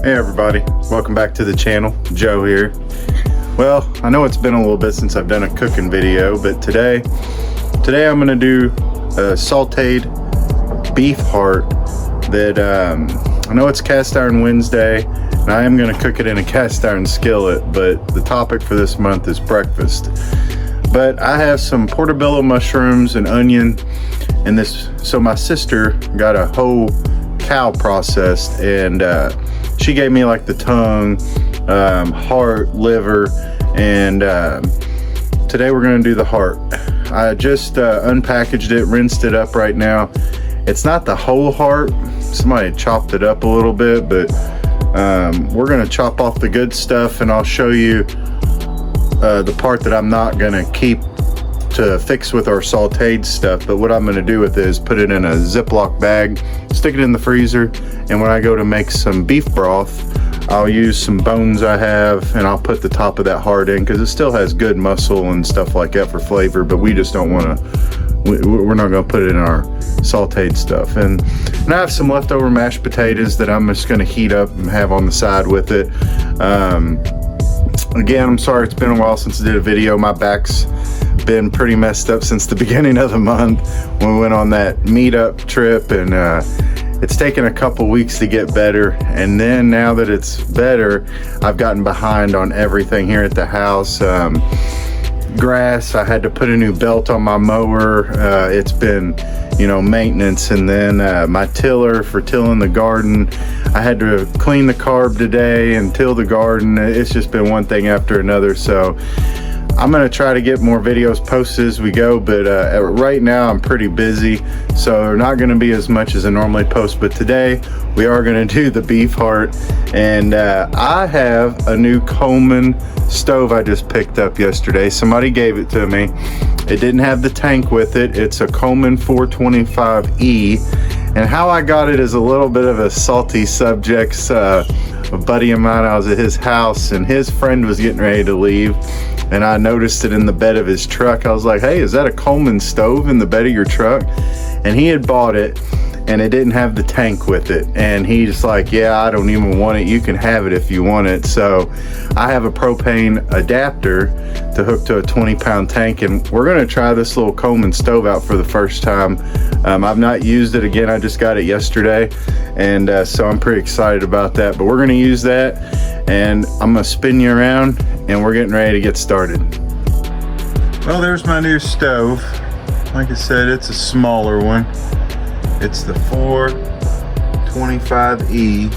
Hey everybody, welcome back to the channel. Joe here. Well, I know it's been a little bit since I've done a cooking video, but today I'm gonna do a sauteed beef heart that I know it's cast iron Wednesday and I am gonna cook it in a cast iron skillet, but the topic for this month is breakfast. But I have some portobello mushrooms and onion and this, so my sister got a whole cow processed, and she gave me like the tongue, heart, liver, and today we're gonna do the heart. I just unpackaged it, rinsed it up right now. It's not the whole heart, somebody chopped it up a little bit, but we're gonna chop off the good stuff, and I'll show you the part that I'm not gonna keep to fix with our sauteed stuff. But what I'm gonna do with it is put it in a Ziploc bag, stick it in the freezer, and when I go to make some beef broth, I'll use some bones I have and I'll put the top of that heart in, because it still has good muscle and stuff like that for flavor, but we just don't want to, we're not going to put it in our sauteed stuff. And I have some leftover mashed potatoes that I'm just going to heat up and have on the side with it. Again, I'm sorry it's been a while since I did a video. My back's been pretty messed up since the beginning of the month when we went on that meetup trip, and it's taken a couple weeks to get better, and then now that it's better, I've gotten behind on everything here at the house. Grass, I had to put a new belt on my mower. It's been, you know, maintenance, and then my tiller for tilling the garden. I had to clean the carb today and till the garden. It's just been one thing after another, so I'm gonna try to get more videos posted as we go, but right now I'm pretty busy, so they're not gonna be as much as I normally post. But today we are gonna do the beef heart, and I have a new Coleman stove I just picked up yesterday. Somebody gave it to me. It didn't have the tank with it. It's a Coleman 425E, and how I got it is a little bit of a salty subject. A buddy of mine, I was at his house and his friend was getting ready to leave, and I noticed it in the bed of his truck. I was like, hey, is that a Coleman stove in the bed of your truck? And he had bought it and it didn't have the tank with it, and he's like, yeah, I don't even want it, you can have it if you want it. So I have a propane adapter to hook to a 20-pound tank, and we're gonna try this little Coleman stove out for the first time. I've not used it. Again, I just got it yesterday, and so I'm pretty excited about that. But we're gonna use that, and I'm gonna spin you around, and we're getting ready to get started. Well, there's my new stove. Like I said, it's a smaller one. It's the 425E,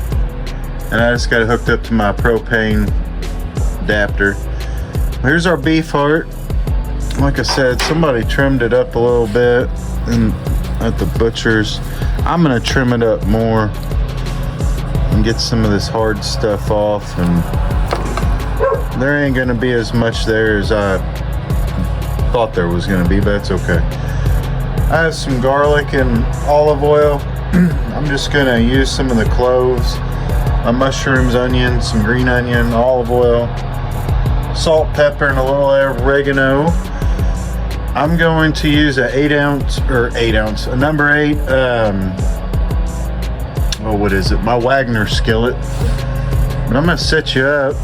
and I just got it hooked up to my propane adapter. Here's our beef heart. Like I said, somebody trimmed it up a little bit at the butcher's. I'm gonna trim it up more and get some of this hard stuff off, and there ain't gonna be as much there as I thought there was gonna be, but that's okay. I have some garlic and olive oil. I'm just gonna use some of the cloves, my mushrooms, onion, some green onion, olive oil, salt, pepper, and a little oregano. I'm going to use a number 8, oh, what is it? My Wagner skillet. But I'm gonna set you up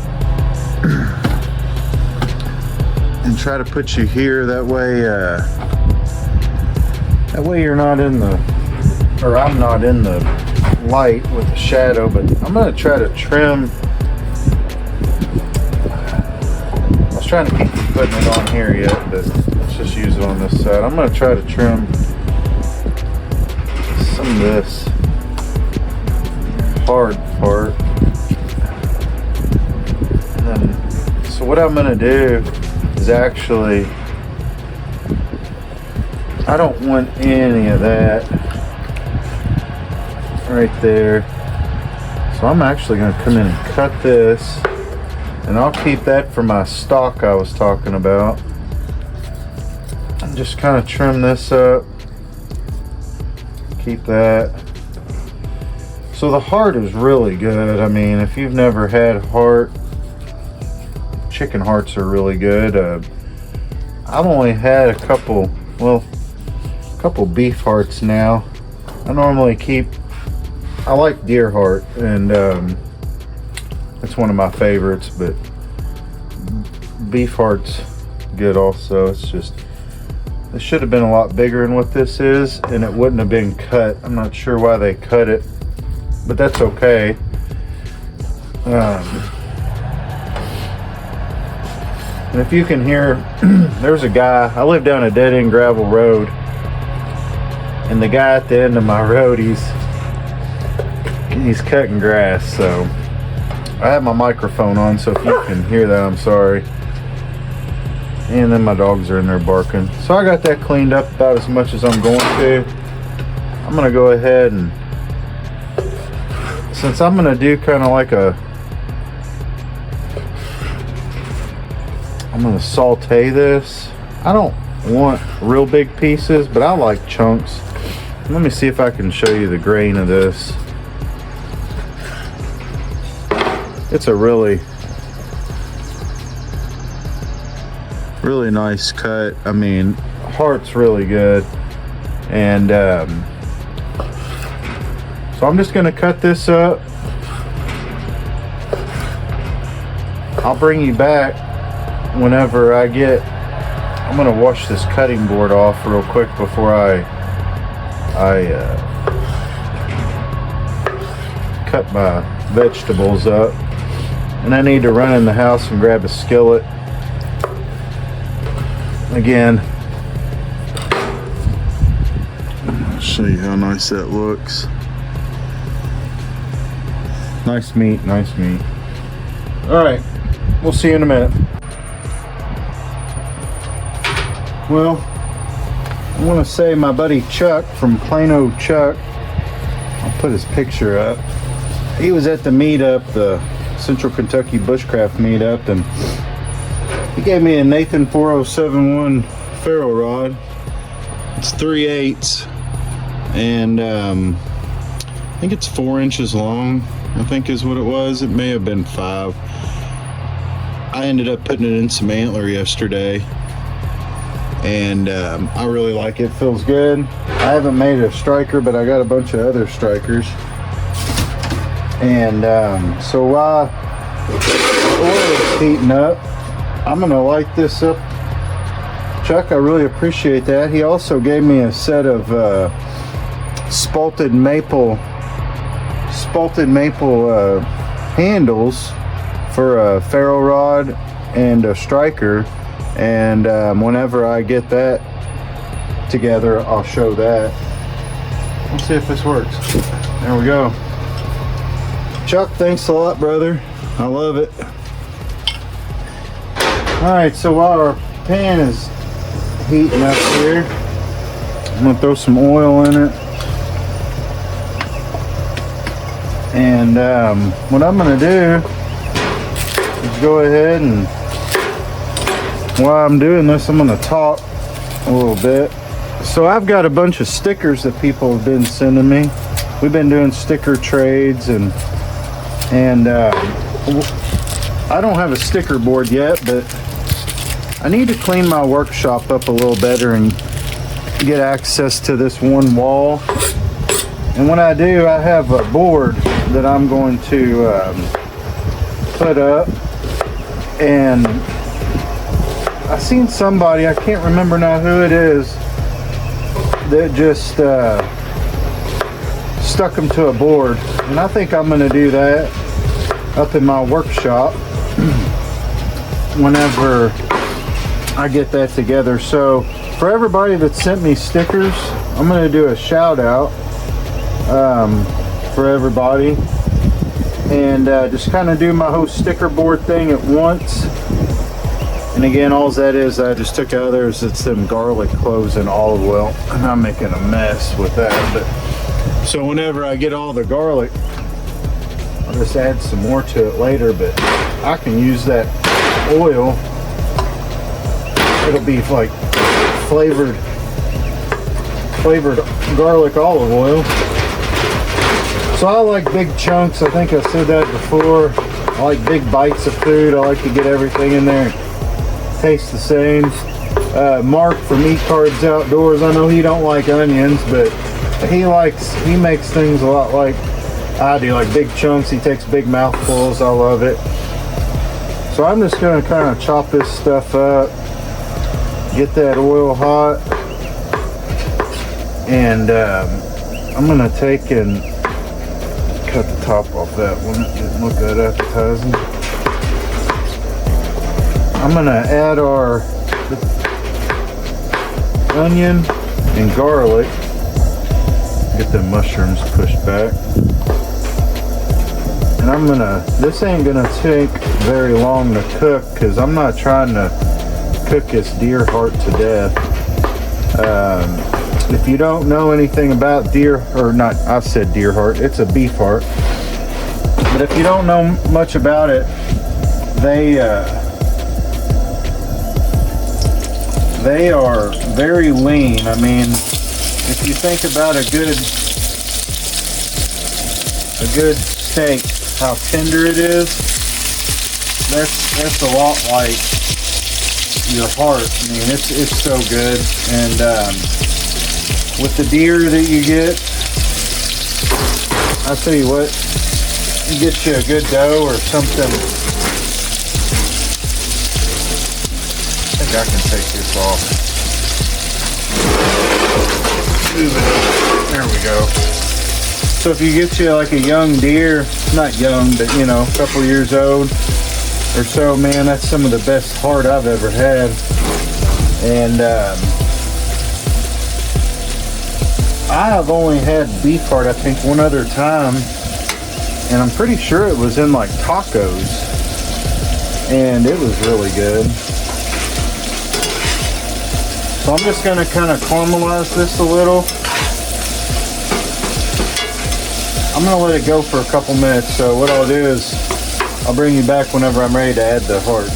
and try to put you here. That way you're not in the, or I'm not in the light with the shadow. But I'm gonna try to trim. I was trying to keep from putting it on here yet, but let's just use it on this side. I'm gonna try to trim some of this hard part. And then, so what I'm gonna do is actually, I don't want any of that right there. So I'm actually going to come in and cut this, and I'll keep that for my stock I was talking about. And just kind of trim this up. Keep that. So the heart is really good. I mean, if you've never had heart, chicken hearts are really good. I've only had a couple beef hearts now. I normally keep, I like deer heart, and It's one of my favorites, but beef heart's good also. It's just, it should have been a lot bigger than what this is, and it wouldn't have been cut. I'm not sure why they cut it, but that's okay. And if you can hear, there's a guy, I live down a dead-end gravel road, and the guy at the end of my road, he's cutting grass. So I have my microphone on, so if you can hear that, I'm sorry. And then my dogs are in there barking. So I got that cleaned up about as much as I'm going to. I'm gonna go ahead and, since I'm gonna do kind of like I'm gonna saute this. I don't want real big pieces, but I like chunks. Let me see if I can show you the grain of this. It's a really nice cut. I mean, heart's really good. And so I'm just gonna cut this up. I'll bring you back whenever I get, I'm gonna wash this cutting board off real quick before I cut my vegetables up. And I need to run in the house and grab a skillet. Again, I'll show you how nice that looks. Nice meat, nice meat. All right, we'll see you in a minute. Well, I want to say my buddy Chuck from Plano Chuck, I'll put his picture up. He was at the meetup, the Central Kentucky Bushcraft meetup, and he gave me a Nathan 4071 ferro rod. It's 3/8, and I think it's 4 inches long, I think is what it was. It may have been 5. I ended up putting it in some antler yesterday, and I really like it. Feels good. I haven't made a striker, but I got a bunch of other strikers. And so while the oil is heating up, I'm gonna light this up. Chuck, I really appreciate that. He also gave me a set of spalted maple handles for a ferro rod and a striker. And whenever I get that together, I'll show that. Let's see if this works. There we go. Chuck, thanks a lot, brother. I love it. All right, so while our pan is heating up here, I'm gonna throw some oil in it. And what I'm gonna do is go ahead and, while I'm doing this, I'm gonna talk a little bit. So I've got a bunch of stickers that people have been sending me. We've been doing sticker trades, and I don't have a sticker board yet, but I need to clean my workshop up a little better and get access to this one wall. And when I do, I have a board that I'm going to put up. And I seen somebody, I can't remember now who it is, that just stuck them to a board. And I think I'm going to do that up in my workshop whenever I get that together. So for everybody that sent me stickers, I'm going to do a shout out for everybody, and just kind of do my whole sticker board thing at once. And again, all that is, I just took others, it's them garlic cloves and olive oil, and I'm making a mess with that. But so whenever I get all the garlic, I'll just add some more to it later, but I can use that oil. It'll be like flavored garlic olive oil. So I like big chunks. I think I said that before. I like big bites of food. I like to get everything in there and taste the same. Mark from Eat Cards Outdoors, I know he don't like onions, but he makes things a lot like I do like big chunks. He takes big mouthfuls. I love it. So I'm just gonna kind of chop this stuff up, get that oil hot, and I'm gonna take and cut the top off that one. Didn't look that appetizing. I'm gonna add our onion and garlic. Get the mushrooms pushed back. And I'm gonna, this ain't gonna take very long to cook because I'm not trying to cook this deer heart to death. If you don't know anything about deer, or not, I said deer heart, it's a beef heart. But if you don't know much about it, they are very lean. I mean, if you think about a good steak, how tender it is, that's a lot like your heart. I mean, it's so good. And with the deer that you get, I'll tell you what, you get you a good doe or something. I think I can take this off. Move it. There we go. So if you get you like a young deer, not young, but you know, a couple years old or so, man, that's some of the best heart I've ever had. And I have only had beef heart, I think, one other time, and I'm pretty sure it was in like tacos, and it was really good. So I'm just gonna kind of caramelize this a little. I'm gonna let it go for a couple minutes, so what I'll do is I'll bring you back whenever I'm ready to add the heart.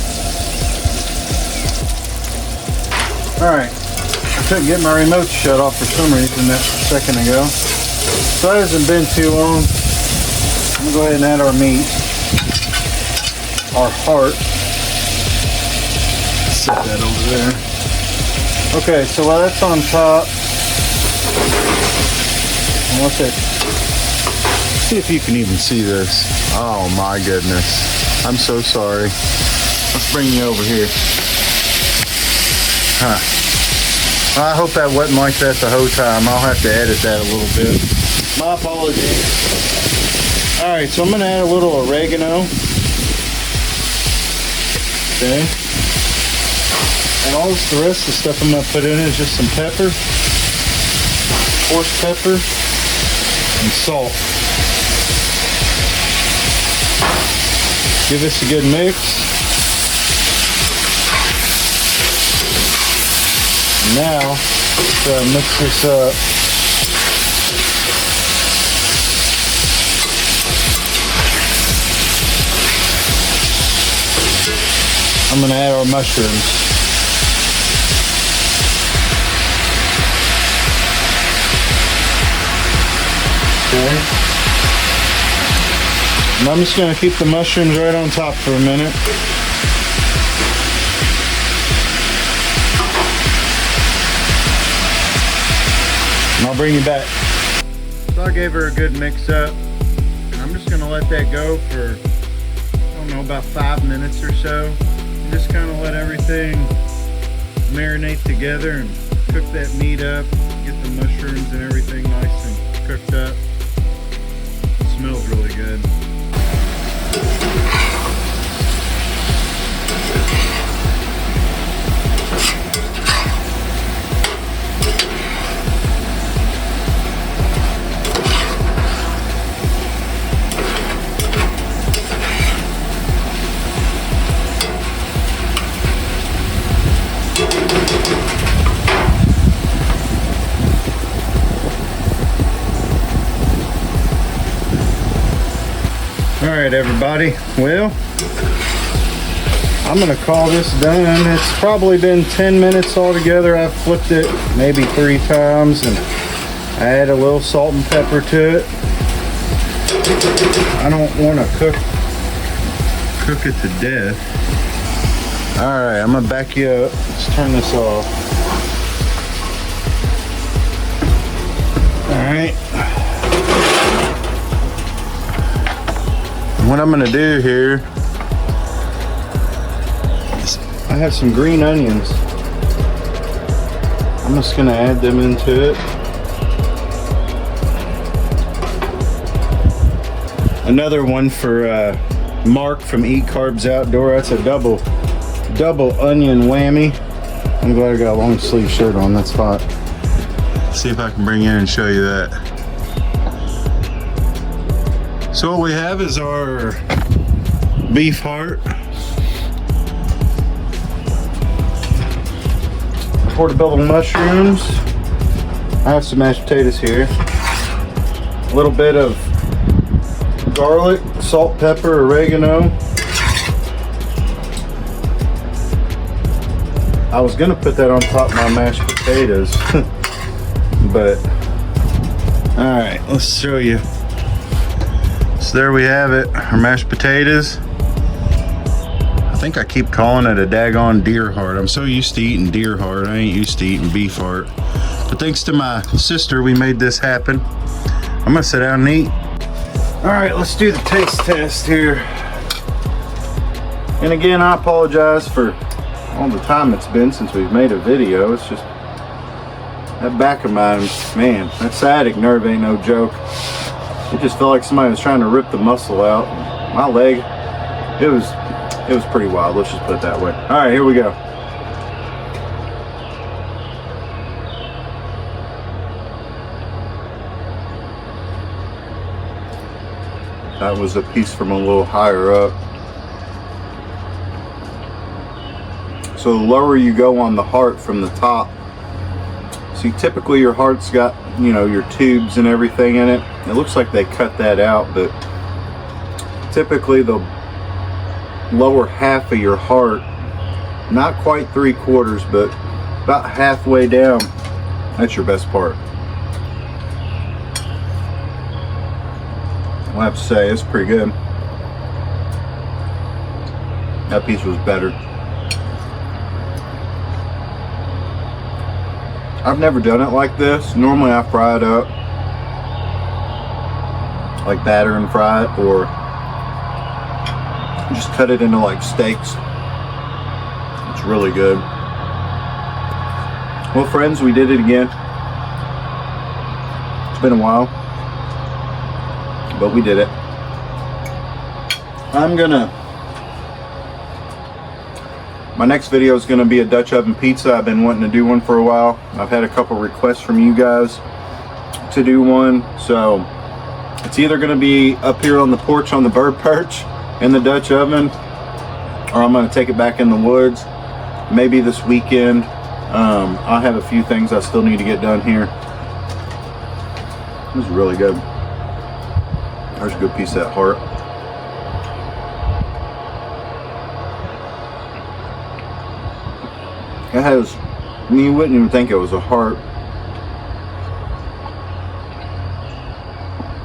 Alright, I couldn't get my remote shut off for some reason that second ago. So it hasn't been too long. I'm gonna go ahead and add our meat, our heart. Set that over there. Okay, so while that's on top, and let that, see if you can even see this. Oh my goodness. I'm so sorry. Let's bring you over here. Huh. I hope that wasn't like that the whole time. I'll have to edit that a little bit. My apologies. Alright, so I'm going to add a little oregano. Okay. And all the rest of the stuff I'm going to put in is just some pepper, horse pepper, and salt. Give this a good mix. Now, let's mix this up. I'm going to add our mushrooms. Okay. And I'm just going to keep the mushrooms right on top for a minute. And I'll bring you back. So I gave her a good mix up. And I'm just going to let that go for, I don't know, about 5 minutes or so. And just kind of let everything marinate together and cook that meat up. Get the mushrooms and everything nice and cooked up. It smells really good. Alright everybody, well, I'm going to call this done. It's probably been 10 minutes altogether. I've flipped it maybe 3 times and I add a little salt and pepper to it. I don't want to cook it to death. Alright, I'm going to back you up. Let's turn this off. what I'm gonna do here is I have some green onions. I'm just gonna add them into it. Another one for Mark from Eat Carbs Outdoor. That's a double onion whammy. I'm glad I got a long sleeve shirt on. That's hot. See if I can bring in and show you that. So what we have is our beef heart, portobello mushrooms. I have some mashed potatoes here. A little bit of garlic, salt, pepper, oregano. I was gonna put that on top of my mashed potatoes, but all right, let's show you. So there we have it, our mashed potatoes. I think I keep calling it a daggone deer heart. I'm so used to eating deer heart, I ain't used to eating beef heart. But thanks to my sister, we made this happen. I'm gonna sit down and eat. All right, let's do the taste test here. And again, I apologize for all the time it's been since we've made a video. It's just that back of mine, man, that sciatic nerve ain't no joke. It just felt like somebody was trying to rip the muscle out. My leg, it was pretty wild. Let's just put it that way. All right, here we go. That was a piece from a little higher up. So the lower you go on the heart from the top, see, typically your heart's got, you know, your tubes and everything in it. It looks like they cut that out, but typically the lower half of your heart, not quite 3/4, but about halfway down, that's your best part. I have to say, it's pretty good. That piece was better. I've never done it like this. Normally I fry it up, like batter and fry it, or just cut it into like steaks. It's really good. Well, friends, we did it again. It's been a while, but we did it. My next video is going to be a Dutch oven pizza. I've been wanting to do one for a while. I've had a couple requests from you guys to do one, so it's either going to be up here on the porch on the bird perch in the Dutch oven, or I'm going to take it back in the woods maybe this weekend. I have a few things I still need to get done here. This is really good. There's a good piece of that heart. It has, I mean, you wouldn't even think it was a heart.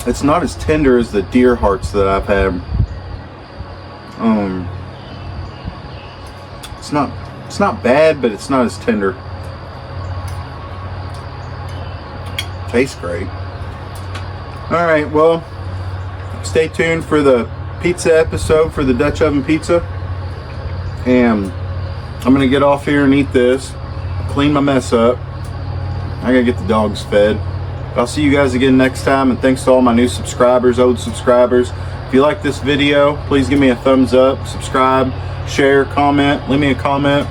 It's not as tender as the deer hearts that I've had. It's not bad, but it's not as tender. Tastes great. All right, well, stay tuned for the pizza episode for the Dutch oven pizza, and I'm gonna get off here and eat this, clean my mess up. I gotta get the dogs fed. I'll see you guys again next time, and thanks to all my new subscribers, old subscribers. If you like this video, please give me a thumbs up, subscribe, share, comment, leave me a comment.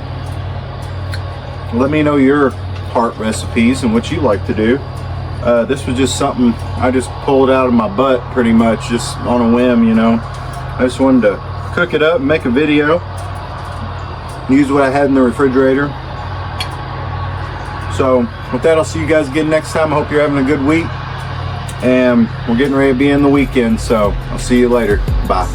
Let me know your heart recipes and what you like to do. This was just something I just pulled out of my butt pretty much, just on a whim, you know. I just wanted to cook it up and make a video. Use what I had in the refrigerator. So with that, I'll see you guys again next time. I hope you're having a good week, and we're getting ready to be in the weekend, so I'll see you later. Bye.